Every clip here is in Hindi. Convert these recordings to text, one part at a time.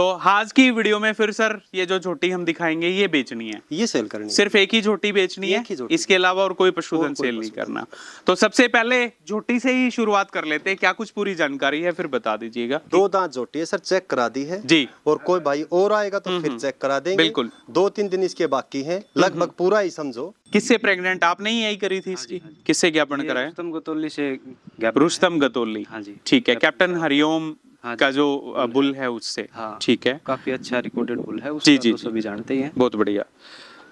तो आज की वीडियो में फिर सर ये जो झोटी हम दिखाएंगे ये बेचनी है, ये सेल करनी है। सिर्फ एक ही झोटी बेचनी है, इसके अलावा और कोई पशुधन सेल नहीं करना। तो सबसे पहले झोटी से ही शुरुआत कर लेते हैं, क्या कुछ पूरी जानकारी है फिर बता दीजिएगा। 2 दांत झोटी है सर, चेक करा दी है जी, और कोई भाई और आएगा तो फिर चेक करा देंगे। बिल्कुल। 2-3 दिन इसके बाकी हैं, लगभग पूरा ही समझो। किससे प्रेग्नेंट आपने ही यही करी थी इसकी? किससे ज्ञापन कराया? रुस्तम गतौली से रुस्तम गतौली। हाँ जी, ठीक है, कैप्टन हरिओम का जो बुल है उससे। हाँ, ठीक है, काफी अच्छा रिकॉर्डेड बुल है जी, उसका, जी, तो सभी जानते ही हैं। बहुत बढ़िया।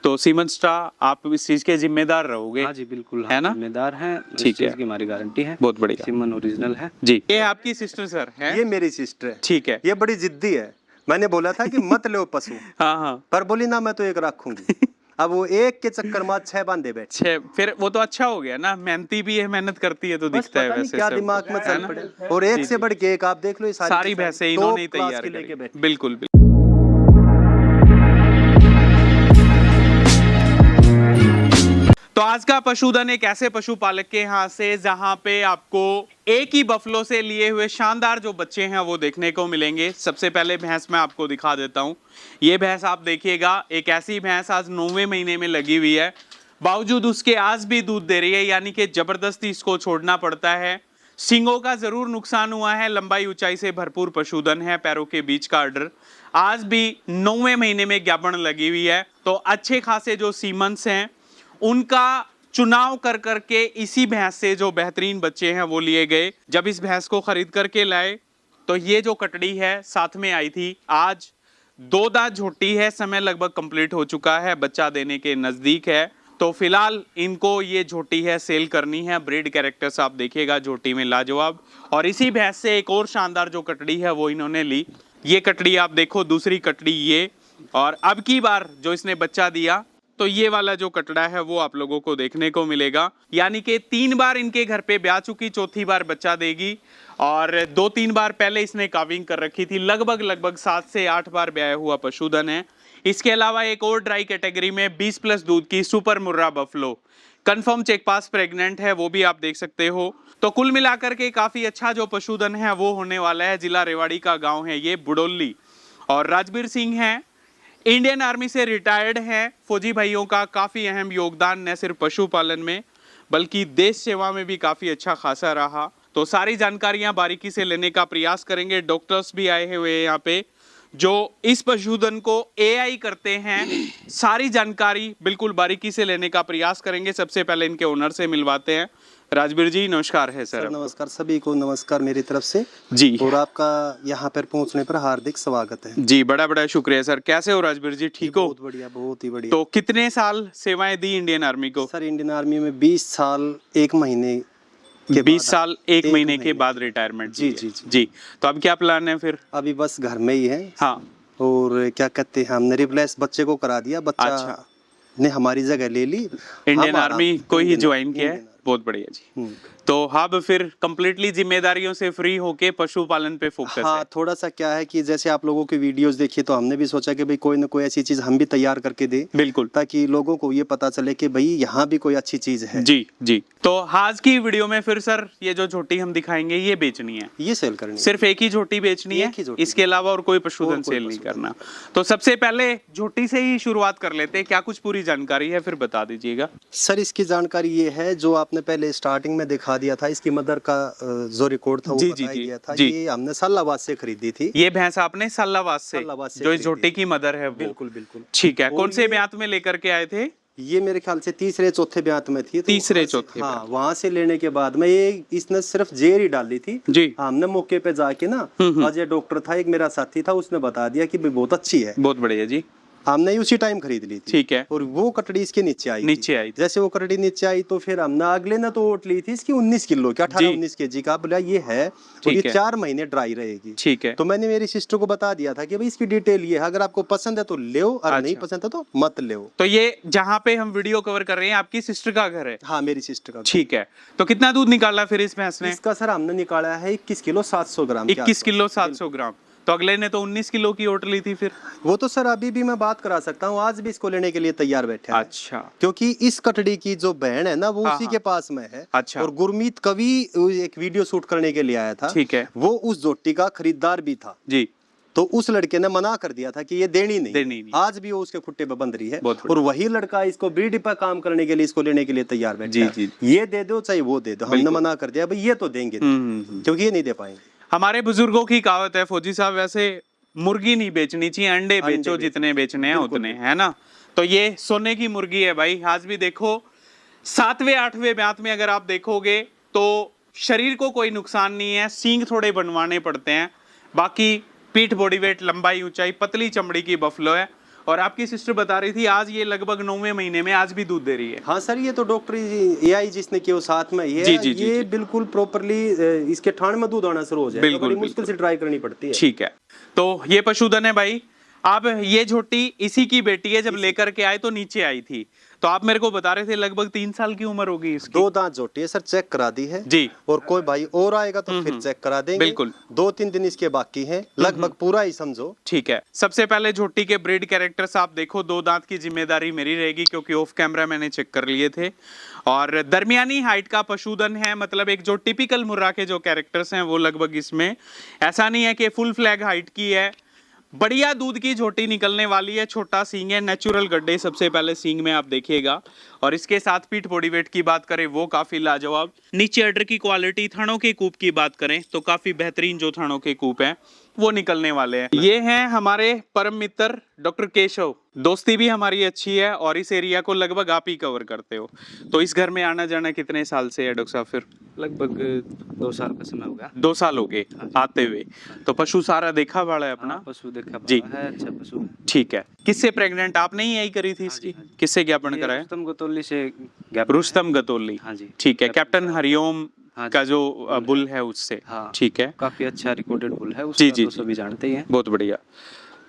तो सीमन स्टार आप इस चीज के जिम्मेदार रहोगे? हाँ जी बिल्कुल, है ना? जिम्मेदार हैं, इस ठीक है, चीज की हमारी गारंटी है। बहुत बढ़िया। सिमन ओरिजिनल है जी। ये आपकी सिस्टर सर है? ये मेरी सिस्टर है। ठीक है। ये बड़ी जिद्दी है, मैंने बोला था कि मत लो पशु। हाँ हाँ, पर बोली ना मैं तो एक रखूंगी। अब वो एक के चक्कर में 6 बांधे बैठे। छह, फिर वो तो अच्छा हो गया ना, मेहनती भी है, मेहनत करती है तो दिखता है वैसे क्या सब। दिमाग में है चल ना? पड़े। और एक से बढ़ के एक, आप देख लो ये सारी भैंसें इन्होंने ही तैयार लेके करी। बैठे। बिल्कुल बिल्कुल। तो आज का पशुधन एक ऐसे पशुपालक के यहाँ से जहां पे आपको एक ही बफलो से लिए हुए शानदार जो बच्चे हैं वो देखने को मिलेंगे। सबसे पहले भैंस मैं आपको दिखा देता हूं। ये भैंस आप देखिएगा, एक ऐसी भैंस आज 9वें महीने में लगी हुई है, बावजूद उसके आज भी दूध दे रही है, यानी कि जबरदस्ती इसको छोड़ना पड़ता है। सींगों का जरूर नुकसान हुआ है, लंबाई ऊंचाई से भरपूर पशुधन है, पैरों के बीच का आर्डर, आज भी 9वें महीने में ज्ञापन लगी हुई है। तो अच्छे खासे जो सीमंस हैं उनका चुनाव कर करके इसी भैंस से जो बेहतरीन बच्चे हैं वो लिए गए। जब इस भैंस को खरीद करके लाए तो ये जो कटड़ी है साथ में आई थी, आज 2 दांत झोटी है, समय लगभग कंप्लीट हो चुका है, बच्चा देने के नजदीक है। तो फिलहाल इनको ये झोटी है सेल करनी है। ब्रीड कैरेक्टर्स आप देखिएगा झोटी में लाजवाब। और इसी भैंस से एक और शानदार जो कटड़ी है वो इन्होंने ली। ये कटड़ी आप देखो, दूसरी कटड़ी ये, और अब की बार जो इसने बच्चा दिया तो ये वाला जो कटड़ा है वो आप लोगों को देखने को मिलेगा। यानी कि 3 बार इनके घर पे ब्याह चुकी, चौथी बार बच्चा देगी। और 2-3 बार पहले इसने काविंग कर रखी थी। लगभग 7 से 8 बार ब्याह हुआ पशुधन है। इसके अलावा एक और ड्राई कैटेगरी में 20+ दूध की super Murrah buffalo confirm check pass pregnant है, वो भी आप देख सकते हो। तो कुल मिलाकर के काफी अच्छा जो पशुधन है वो होने वाला है। जिला रेवाड़ी का गांव है ये बुडोली। और राजबीर सिंह है, इंडियन आर्मी से रिटायर्ड हैं। फौजी भाइयों का काफी अहम योगदान न सिर्फ पशुपालन में बल्कि देश सेवा में भी काफी अच्छा खासा रहा। तो सारी जानकारियां बारीकी से लेने का प्रयास करेंगे। डॉक्टर्स भी आए हुए हैं यहाँ पे जो इस पशुधन को एआई करते हैं। सारी जानकारी बिल्कुल बारीकी से लेने का प्रयास करेंगे। सबसे पहले इनके ओनर से मिलवाते हैं। राजबीर जी नमस्कार है सर। नमस्कार, सभी को नमस्कार मेरी तरफ से जी, और आपका यहाँ पर पहुँचने पर हार्दिक स्वागत है जी। बड़ा शुक्रिया सर। कैसे हो राजबीर जी, ठीक हो? बहुत बढ़िया, बहुत ही बढ़िया। तो कितने साल सेवाएं दी इंडियन आर्मी को? सर इंडियन आर्मी में 20 साल 1 महीने के 20 साल 1 महीने के बाद रिटायरमेंट। जी। जी। तो अब क्या प्लान है फिर? अभी बस घर में ही है। हाँ। और क्या कहते हैं, हमने रिप्लेस बच्चे को करा दिया, बच्चा अच्छा। ने हमारी जगह ले ली, इंडियन आर्मी को ही ज्वाइन किया है। बहुत बढ़िया जी। तो अब फिर कंप्लीटली जिम्मेदारियों से फ्री होके पशुपालन पे फोकस हाँ, है। थोड़ा सा क्या है कि जैसे आप लोगों की वीडियोस देखी तो हमने भी सोचा कि भाई कोई ना कोई ऐसी चीज हम भी तैयार करके दे, बिल्कुल, ताकि लोगों को ये पता चले कि भाई यहाँ भी कोई अच्छी चीज है। जी जी। तो आज की वीडियो में फिर सर ये जो झोटी हम दिखाएंगे ये बेचनी है, ये सेल करनी है। सिर्फ एक ही झोटी बेचनी है, इसके अलावा और कोई पशुधन सेल नहीं करना। तो सबसे पहले झोटी से ही शुरुआत कर लेते हैं, क्या कुछ पूरी जानकारी है फिर बता दीजिएगा। सर इसकी जानकारी ये है जो आपने पहले स्टार्टिंग में दिखा दिया था, इसकी मदर का जो रिकॉर्ड था वो बताया गया था। ये हमने सालाबाद से खरीदी थी। ये भैंस आपने सालाबाद से जो इस झोटी की मदर है वो? बिल्कुल बिल्कुल। ठीक है। कौन से ब्यात में लेकर के आए थे? ये मेरे ख्याल से तीसरे चौथे ब्यात में थी। तीसरे चौथे? हाँ, वहाँ से लेने के बाद में ये इसने सिर्फ जेर ही डाली थी जी। हमने मौके पे जाके ना, अजय डॉक्टर था एक मेरा साथी था, उसने बता दिया कि बहुत अच्छी है। बहुत बढ़िया जी। हमने उसी टाइम खरीद ली थी। ठीक है। और वो कटड़ी इसके नीचे आई थी। जैसे वो कटड़ी नीचे आई तो फिर हमने अगले ने तो ओट ली थी इसकी 19 किलो की, 18-19 केजी का। बोला ये है और ये 4 महीने ड्राई रहेगी। ठीक है। तो मैंने मेरी सिस्टर को बता दिया था कि भाई इसकी डिटेल ये है, अगर आपको पसंद है तो ले, और नहीं पसंद है तो मत ले। तो ये जहाँ पे हम वीडियो कवर कर रहे हैं आपकी सिस्टर का घर है? हाँ, मेरी सिस्टर का। ठीक है। तो कितना दूध निकाला फिर इस भैंस ने? इसका सर हमने निकाला है 21 किलो 700 ग्राम। 21 किलो 700 ग्राम। तो अगले ने तो 19 किलो की ओट ली थी फिर? वो तो सर अभी भी मैं बात करा सकता हूँ, आज भी इसको लेने के लिए तैयार बैठे हैं। अच्छा। क्योंकि इस कटड़ी की जो बहन है ना वो उसी के पास में है। अच्छा। और गुरमीत कवि एक वीडियो शूट करने के लिए आया था। ठीक है। वो उस जोटी का खरीदार भी था जी। तो उस लड़के ने मना कर दिया था कि ये देनी देनी नहीं। नहीं। आज भी वो उसके खुट्टे पे बंध रही है बहुत और वही लड़का इसको ब्रीड पर काम करने के लिए इसको लेने के लिए तैयार बैठा है। जी। ये दे दो चाहे वो दे दो, हमने मना कर दिया भाई ये तो देंगे क्योंकि ये नहीं दे पाएंगे। हमारे बुजुर्गों की कहावत है फौजी साहब, वैसे मुर्गी नहीं बेचनी चाहिए, अंडे बेचो जितने बेचने हैं उतने, है ना। तो ये सोने की मुर्गी है भाई। आज भी देखो 7वें 8वें ब्यात में अगर आप देखोगे तो शरीर को कोई नुकसान नहीं है, सींग थोड़े बनवाने पड़ते हैं, बाकी पीठ, बॉडी वेट, लंबाई, ऊंचाई, पतली चमड़ी की बफलो है। और आपकी सिस्टर बता रही थी आज ये लगभग 9वें महीने में आज भी दूध दे रही है। हाँ सर, ये तो डॉक्टर एआई जिसने किया साथ में ये ये बिल्कुल प्रॉपरली इसके ठाण में दूध आना शुरू हो जाए, बड़ी मुश्किल से ट्राई करनी पड़ती है। ठीक है, तो ये पशुधन है भाई। अब ये झोटी इसी की बेटी है, जब लेकर के आए तो नीचे आई थी, तो आप मेरे को बता रहे थे लगभग 3 साल की उम्र होगी इसकी। 2 दांत झोटी है सर, चेक करा दी है जी। और कोई भाई और आएगा तो फिर चेक करा देंगे। बिल्कुल। 2-3 दिन इसके बाकी हैं, लगभग पूरा ही समझो। ठीक है, सबसे पहले झोटी के ब्रीड कैरेक्टर्स आप देखो। 2 दांत की जिम्मेदारी मेरी रहेगी क्योंकि ऑफ कैमरा मैंने चेक कर लिए थे। और दरमियानी हाइट का पशुधन है, मतलब एक जो टिपिकल मुर्रा के जो कैरेक्टर्स हैं वो लगभग इसमें, ऐसा नहीं है कि फुल फ्लैग हाइट की है। बढ़िया दूध की झोटी निकलने वाली है। छोटा सींग है, नेचुरल गड्ढे सबसे पहले सींग में आप देखिएगा। और इसके साथ पीठ, बॉडी वेट की बात करें वो काफी लाजवाब। नीचे अडर की क्वालिटी, थनों के कूप की बात करें तो काफी बेहतरीन जो थनों के कूप हैं वो निकलने वाले हैं। ये हैं हमारे परम मित्र डॉक्टर केशव। दोस्ती भी हमारी अच्छी है और इस एरिया को लगभग आप ही कवर करते हो। तो इस घर में आना जाना कितने साल से है डॉक्टर साहब? फिर लगभग 2 साल का समय हो गया। 2 साल हो गए आते हुए। तो पशु सारा देखा बड़ा है अपना? पशु देखा जी है, अच्छा पशु। ठीक है। किससे प्रेग्नेंट आपने ही यही करी थी इसकी? किससे ज्ञापन कराया? रुस्तम गतौली से ज्ञापन। रुस्तम गतौली। हाँ जी। ठीक है, कैप्टन हरिओम हाँ का जो बुल है उससे। हाँ। ठीक है, काफी अच्छा रिकॉर्डेड बुल है जी, उसका, जी, तो सभी जानते ही हैं। बहुत बढ़िया।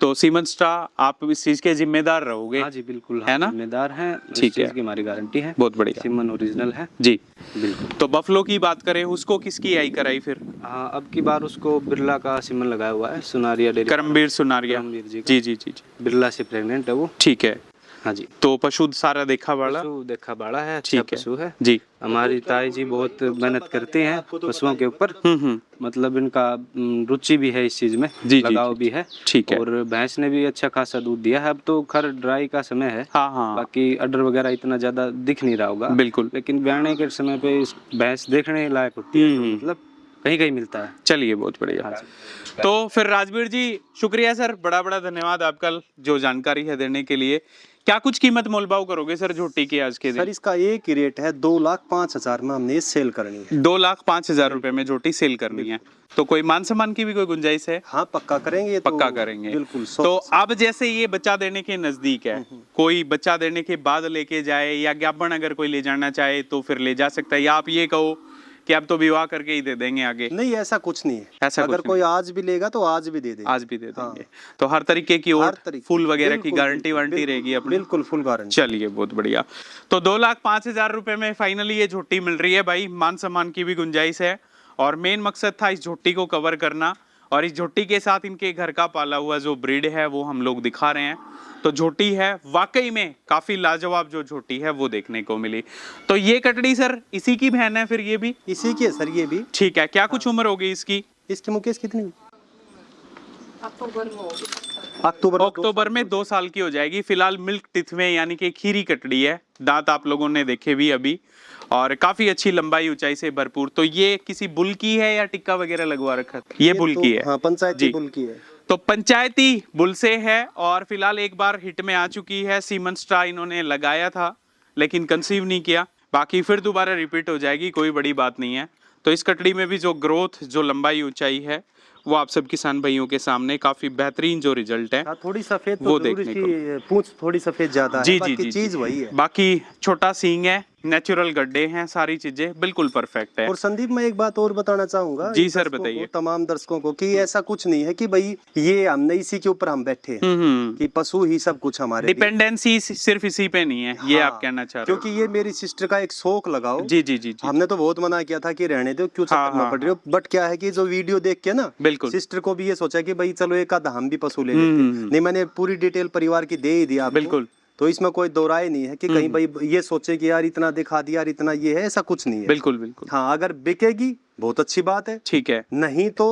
तो सीमन स्टार आप इस चीज के जिम्मेदार रहोगे? हाँ जी बिल्कुल, है ना? जिम्मेदार हैं, इस ठीक है, चीज़ की हमारी गारंटी है। बहुत बढ़िया। सिमन ओरिजिनल है जी बिल्कुल। तो बफलो की बात करें, उसको किसकी आई कराई फिर? हाँ, अब की बार उसको बिरला का सिमन लगाया हुआ है, सुनारिया डेयरी। करमवीर सुनारिया। करमवीर जी का। जी जी जी जी। बिरला से प्रेग्नेंट है वो। ठीक है, हाँ जी। तो पशु सारा देखा वाला? पशु देखा बड़ा है, अच्छा ठीक है पशु है जी। हमारी ताई जी बहुत मेहनत करते हैं पशुओं के ऊपर, हम्म। मतलब इनका रुचि भी है इस चीज में, जी, लगाव जी, भी है। ठीक है। और भैंस ने भी अच्छा खासा दूध दिया है। अब तो खैर ड्राई का समय है, हाँ हाँ बाकी अडर वगैरह इतना ज्यादा दिख नहीं रहा होगा बिल्कुल, लेकिन ब्याने के समय पे इस भैंस देखने लायक होती है, तो मतलब कहीं कहीं मिलता है। चलिए बहुत बढ़िया। तो फिर राजवीर जी शुक्रिया सर, बड़ा बड़ा धन्यवाद आपका जो जानकारी है देने के लिए। क्या कुछ कीमत मोलभाव करोगे सर झोटी की आज के दिन? सर इसका एक ही रेट है, 2,05,000 में हमने सेल करनी है। 2,05,000 रुपए में झोटी सेल करनी है। तो कोई मान सम्मान की भी कोई गुंजाइश है? हाँ पक्का करेंगे, तो पक्का करेंगे बिल्कुल। तो अब जैसे ये बच्चा देने के नजदीक है, कोई बच्चा देने के बाद लेके जाए या ज्ञापन अगर कोई ले जाना चाहे तो फिर ले जा सकता है, या आप ये कहो कि अब तो विवाह करके ही दे देंगे आगे? नहीं, ऐसा कुछ नहीं है। ऐसा अगर कुछ कोई आज भी लेगा तो आज भी दे देंगे। आज भी दे देंगे। तो हर तरीके की और फूल वगैरह की गारंटी वारंटी रहेगी अपनी? बिल्कुल फुल गारंटी। चलिए बहुत बढ़िया। तो 2,05,000 रुपए में फाइनली ये झोटी मिल रही है भाई। मान सम्मान की भी गुंजाइश है और मेन मकसद था इस झोटी को कवर करना, और इस झोटी के साथ इनके घर का पाला हुआ जो ब्रीड है वो हम लोग दिखा रहे हैं। तो झोटी है वाकई में काफी लाजवाब जो झोटी है वो देखने को मिली। तो ये कटड़ी सर इसी की बहन है फिर? ये भी इसी की है सर, ये भी। ठीक है, क्या कुछ उम्र होगी इसकी? इसकी मुकेश कितनी? अक्टूबर में 2 साल की हो जाएगी। फिलहाल मिल्क टिथ में, यानी कि खीरी कटड़ी है। दांत आप लोगों ने देखे भी अभी, और काफी अच्छी लंबाई ऊंचाई से भरपूर। तो ये किसी बुल की है या टिक्का वगैरह लगवा रखा है? ये बुल की है। हाँ, पंचायती बुल की है। तो पंचायती बुल से है और फिलहाल एक बार हिट में आ चुकी है। सीमन स्टार इन्होंने लगाया था लेकिन कंसीव नहीं किया, बाकी फिर दोबारा रिपीट हो जाएगी, कोई बड़ी बात नहीं है। तो इस कटड़ी में भी जो ग्रोथ, जो लंबाई ऊंचाई है वो आप सब किसान भाइयों के सामने काफी बेहतरीन जो रिजल्ट है थोड़ी सफेद वो तो देखने को। पूंछ थोड़ी सफेद ज्यादा है, जी बाकी जी चीज वही है। बाकी छोटा सींग है, नेचुरल गड्ढे हैं, सारी चीजें बिल्कुल परफेक्ट है। और संदीप मैं एक बात और बताना चाहूंगा जी सर बताइए। तमाम दर्शकों को कि ऐसा कुछ नहीं है कि भाई ये हमने इसी के ऊपर हम बैठे हैं कि पशु ही सब कुछ हमारे। डिपेंडेंसी सिर्फ इसी पे नहीं है, ये आप कहना चाह रहे हो? क्योंकि ये मेरी सिस्टर का एक शौक लगाओ। जी जी जी। हमने तो बहुत मना किया था कि रहने दो, क्यों चक्कर में पड़ रही हो। बट क्या है कि जो वीडियो देख के ना बिल्कुल सिस्टर को भी ये सोचा कि भाई चलो एक आधा हम भी पशु ले लेते। नहीं, मैंने पूरी डिटेल परिवार की दे ही दिया आपको। बिल्कुल। तो इसमें कोई दो राय नहीं है कि कहीं भाई ये सोचे कि यार इतना दिखा दिया, यार इतना ये है, ऐसा कुछ नहीं है। बिल्कुल बिल्कुल। हाँ, अगर बिकेगी बहुत अच्छी बात है, ठीक है, नहीं तो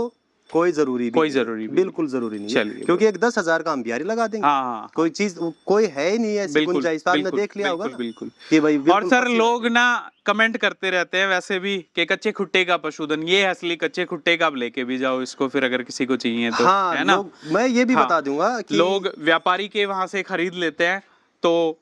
कोई जरूरी भी कोई नहीं, जरूरी भी बिल्कुल जरूरी नहीं है। चलिए। क्योंकि एक 10,000 का हम बिहारी लगा देंगे। हाँ कोई चीज कोई है ही नहीं ऐसी बिल्कुल गुंजाइश। तो आपने बिल्कुल देख लिया होगा बिल्कुल ना बिल्कुल। कि भाई और बिल्कुल सर पच्चीस- लोग ना कमेंट करते रहते हैं वैसे भी कि कच्चे खुट्टे का पशुधन, ये है असली कच्चे खुट्टे का, आप लेके भी जाओ इसको फिर अगर किसी को चाहिए तो, हाँ है ना। लोग, मैं ये भी हाँ, बता दूंगा कि लोग व्यापारी के वहां से खरीद लेते हैं तो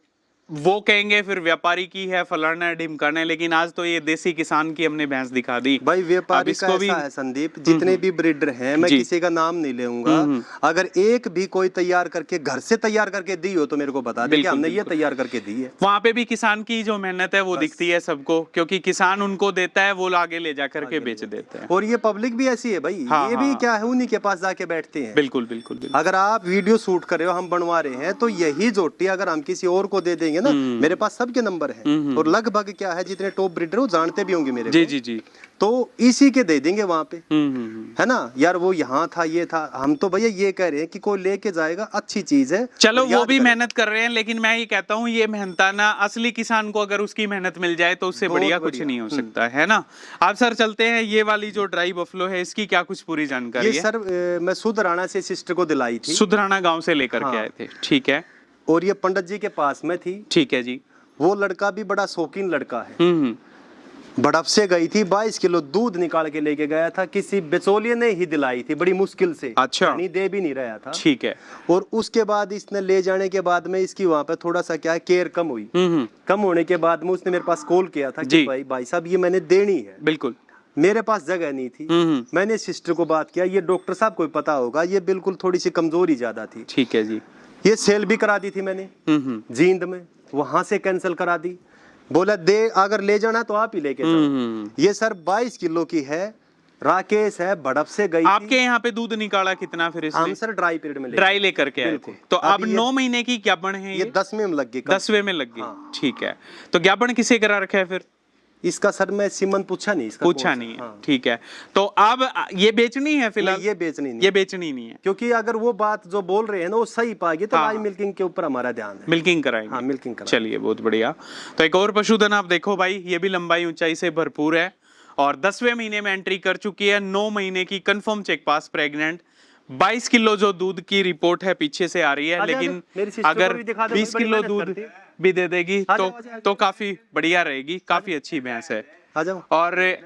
वो कहेंगे फिर व्यापारी की है, फलाना है, ढिमकाना है, लेकिन आज तो ये देसी किसान की हमने भैंस दिखा दी। भाई अब व्यापारी का इसको भी ऐसा है संदीप, जितने भी ब्रीडर हैं, मैं जी। किसी का नाम नहीं लूंगा, अगर एक भी कोई तैयार करके घर से तैयार करके दी हो तो मेरे को बता दे कि बिल्कुल, हमने ये बिल्कुल। तैयार करके दी है। वहां पे भी किसान की जो मेहनत है वो दिखती है सबको, क्योंकि किसान उनको देता है, वो आगे ले जा करके बेच देते हैं। और ये पब्लिक भी ऐसी है भाई, हाँ, ये भी हाँ। क्या है, उन्हीं के पास जाके बैठते हैं। बिल्कुल बिल्कुल बिल्कुल। अगर आप वीडियो शूट कर रहे हो, हम बनवा रहे हैं, तो यही जोटी अगर हम किसी और को दे देंगे ना, मेरे पास सबके नंबर है और लगभग क्या है जितने टॉप ब्रीडर वो जानते भी होंगे मेरे जी को, जी जी। तो इसी के दे देंगे वहां पे, है ना यार। वो यहाँ था, ये था, हम तो भैया ये कह रहे हैं कि कोई लेके जाएगा, अच्छी चीज है। चलो और वो याद भी करें, मेहनत कर रहे हैं, लेकिन मैं ये कहता हूँ ये मेहनताना असली किसान को अगर उसकी मेहनत मिल जाए तो उससे बहुत बढ़िया कुछ बढ़िया। नहीं हो सकता, है ना। आप सर चलते हैं, ये वाली जो ड्राई बफलो है इसकी क्या कुछ पूरी जानकारी ये है। सर मैं सुधराना से सिस्टर को दिलाई थी, सुधराना गांव से लेकर के हाँ। आए थे, ठीक है। और ये पंडित जी के पास में थी। ठीक है जी। वो लड़का भी बड़ा शौकीन लड़का है। हम्म। बड़प से गई थी, 22 किलो दूध निकाल के लेके गया था, किसी बेचौलिए ने ही दिलाई थी बड़ी मुश्किल से। अच्छा। यानी दे भी नहीं रहा था। ठीक है। और उसके बाद इसने ले जाने के बाद में इसकी वहां पे थोड़ा सा क्या है, केयर कम हुई। कम होने के बाद में उसने मेरे पास कॉल किया था जी। कि भाई साहब ये मैंने देनी है। बिल्कुल। मेरे पास जगह नहीं थी। मैंने सिस्टर को बात किया, ये डॉक्टर साहब को पता होगा, ये बिल्कुल थोड़ी सी कमजोरी ज्यादा थी। ठीक है जी। ये सेल भी करा दी थी मैंने जींद में, वहां से कैंसिल करा दी। बोला दे, अगर ले जाना तो आप ही लेके जाओ। ये सर 22 किलो की है, राकेश है, बड़प से गई आपके यहाँ पे दूध निकाला कितना फिर हम इसने? सर ड्राई पीरियड में ड्राई लेकर के आए थे। बिल्कुल। तो अब अब ये- 9 महीने की ज्ञापन है ये 10वें में लग गई। 10वें में लग गई। हाँ। ठीक है। तो ज्ञापन किसे करा रखा है फिर? इसका सर मैं सीमन पूछा नहीं, इसका पूछा कौन सा? नहीं है। हाँ। ठीक है। तो अब ये बेचनी है फिलहाल? नहीं, ये बेचनी नहीं, ये बेचनी नहीं है। क्योंकि अगर वो बात जो बोल रहे हैं ना वो सही पाएगी तो हाँ। लाइव मिल्किंग के ऊपर हमारा ध्यान है। मिल्किंग कराएंगे। हाँ, मिल्किंग कराएंगे। चलिए बहुत बढ़िया। तो एक और पशुधन आप देखो भाई, ये भी लंबाई ऊंचाई से भरपूर है और 10वें महीने में एंट्री कर चुकी है, 9 महीने की confirm check pass, pregnant, 22 kilo जो दूध की रिपोर्ट है पीछे से आ रही है, आजा, लेकिन मेरी सिस्टर अगर को भी दिखा दे, 20 बड़ी किलो मेहनत दूध करती है। भी दे देगी आजा, तो आजा, आजा। तो काफी बढ़िया रहेगी, काफी अच्छी भैंस है। आ जाओ। और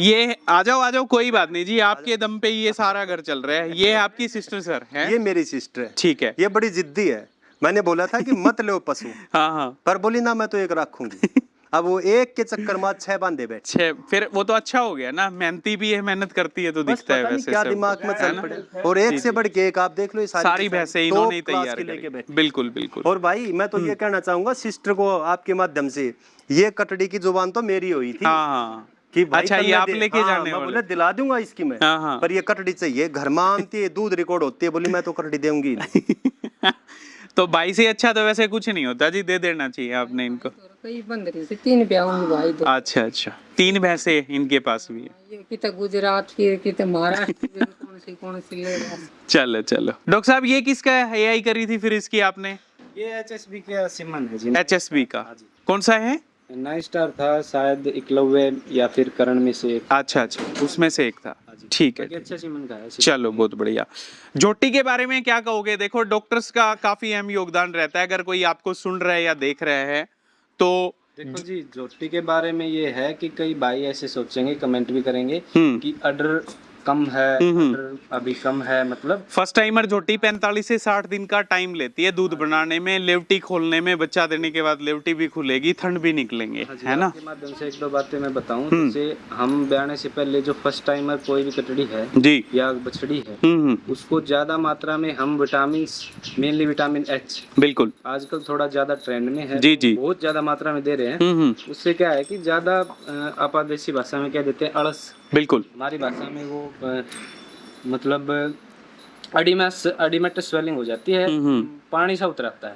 ये आ जाओ, कोई बात नहीं जी, आपके दम पे ये सारा घर चल रहा है। ये आपकी सिस्टर सर है? ये मेरी सिस्टर है। ठीक है। ये बड़ी जिद्दी है, मैंने बोला था कि मत लो पशु, हाँ हाँ। पर बोली ना मैं तो एक रखूंगी। अब वो एक के चक्कर में 6 बांधे बैठे। 6 फिर वो तो अच्छा हो गया ना, मेहनती भी है, मेहनत करती है तो बस दिखता है पता नहीं वैसे क्या सब, दिमाग में है चल ना? पड़े। और एक से बढ़ के एक, आप देख लो ये सारी भैंसें इन्होंने ही top class तैयार की लेके करी। बैठी। बिल्कुल बिल्कुल। और भाई मैं तो ये कहना चाहूंगा सिस्टर को आपके माध्यम से, ये कटड़ी की जुबान तो मेरी हुई थी हाँ हाँ। कि भाई अच्छा, कल ये मैं आप दे- लेके हाँ, जाने मैं वाले? बोले दिला दूंगा इसकी मैं। हाँ, हाँ। पर ये कटड़ी चाहिए, घर में आती है, दूध रिकॉर्ड होती है, बोली मैं तो कटड़ी दूंगी नहीं। तो भाई से अच्छा तो वैसे कुछ नहीं होता जी, दे देना चाहिए आपने इनको। कई बंद रही थी, 3 ब्याह भाई दो। अच्छा अच्छा, 3 भैंसे इनके पास भी है। ये किते गुजरात की, किते महाराष्ट्र की, कौन सी ले रहा है। चलो चलो डॉक्टर साहब, ये किसका एआई करी थी फिर इसकी आपने? ये HSB का सिमन है जी। HSB का कौन सा है? 9 स्टार था शायद, एकलव्य या फिर करण में से एक। अच्छा अच्छा, उसमें से एक था। ठीक है। बाकी अच्छा सिमन का है। चलो बहुत बढ़िया। जोटी के बारे में क्या कहोगे? देखो डॉक्टर्स का काफी अहम योगदान रहता है, अगर कोई आपको सुन रहा है या देख रहा है तो। देखो जी, जोटी के बारे में ये है कि कई भाई ऐसे सोचेंगे, कमेंट भी करेंगे कि अडर कम है, अडर अभी कम है, मतलब फर्स्ट टाइमर जोटी 45 से 60 दिन का टाइम लेती है दूध बनाने में, लेवटी खोलने में, बच्चा देने के बाद लेवटी भी खुलेगी, थंड भी निकलेंगे, है ना। के माध्यम से 1-2 बातें मैं बताऊं। जैसे हम ब्याने से पहले जो फर्स्ट टाइमर कोई भी कटड़ी है जी। या बछड़ी है, उसको ज्यादा मात्रा में हम विटामिन, मेनली विटामिन H, बिल्कुल आजकल थोड़ा ज्यादा ट्रेंड में है, जी, जी। बहुत ज्यादा मात्रा में दे रहे हैं। उससे क्या है कि ज्यादा आपादेशी भाषा में क्या देते हैं, अड़स। बिल्कुल। हमारी भाषा में वो मतलब अडीमेट स्वेलिंग हो जाती है, पानी सा उतरता है।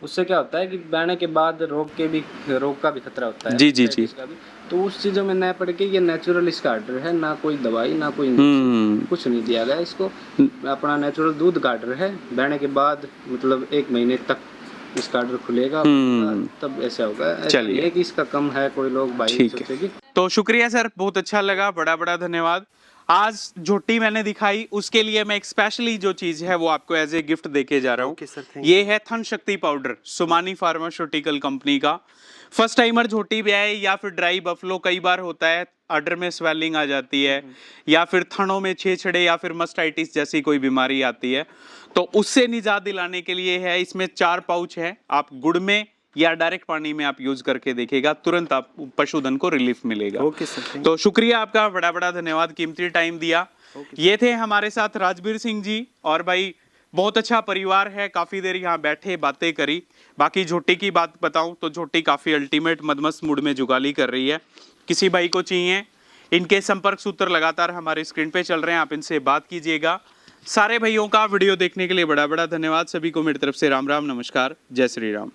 उससे क्या होता है कि बहने के बाद रोग का भी खतरा होता है। जी, जी, जी। इसका भी। तो उस चीजों में न पड़ के ये नेचुरल इसका आर्डर है, ना कोई दवाई ना कोई कुछ नहीं दिया गया इसको, अपना नेचुरल दूध का आर्डर है। बहने के बाद मतलब 1 महीने तक इसका आर्डर खुलेगा, तब ऐसा होगा। चलिए। एक इसका कम है, कोई लोग भाई ठीक है। सोचेंगे। तो शुक्रिया सर, बहुत अच्छा लगा, बड़ा बड़ा धन्यवाद। आज झोटी मैंने दिखाई, उसके लिए मैं एक स्पेशली जो चीज है वो आपको एज ए गिफ्ट देके जा रहा हूँ। Okay, sir, thank ये है थन शक्ति पाउडर, सुमानी फार्मास्यूटिकल कंपनी का। फर्स्ट टाइमर झोटी भी है या फिर ड्राई बफलो, कई बार होता है अडर में स्वेलिंग आ जाती है या फिर थनों में छेछड़े या फिर मस्टाइटिस जैसी कोई बीमारी आती है, तो उससे निजात दिलाने के लिए है। इसमें 4 पाउच है, आप गुड़ में या डायरेक्ट पानी में आप यूज करके देखिएगा, तुरंत आप पशुधन को रिलीफ मिलेगा। ओके सर, थैंक तो शुक्रिया आपका, बड़ा बड़ा धन्यवाद, कीमती टाइम दिया। ये थे हमारे साथ राजवीर सिंह जी, और भाई बहुत अच्छा परिवार है, काफी देर यहाँ बैठे बातें करी। बाकी झोटी की बात बताऊं तो झोटी काफी अल्टीमेट मदमस्त मूड में जुगाली कर रही है। किसी भाई को चाहिए, इनके संपर्क सूत्र लगातार हमारे स्क्रीन पे चल रहे हैं, आप इनसे बात कीजिएगा। सारे भाइयों का वीडियो देखने के लिए बड़ा बड़ा धन्यवाद। सभी को मेरी तरफ से राम राम, नमस्कार, जय श्री राम।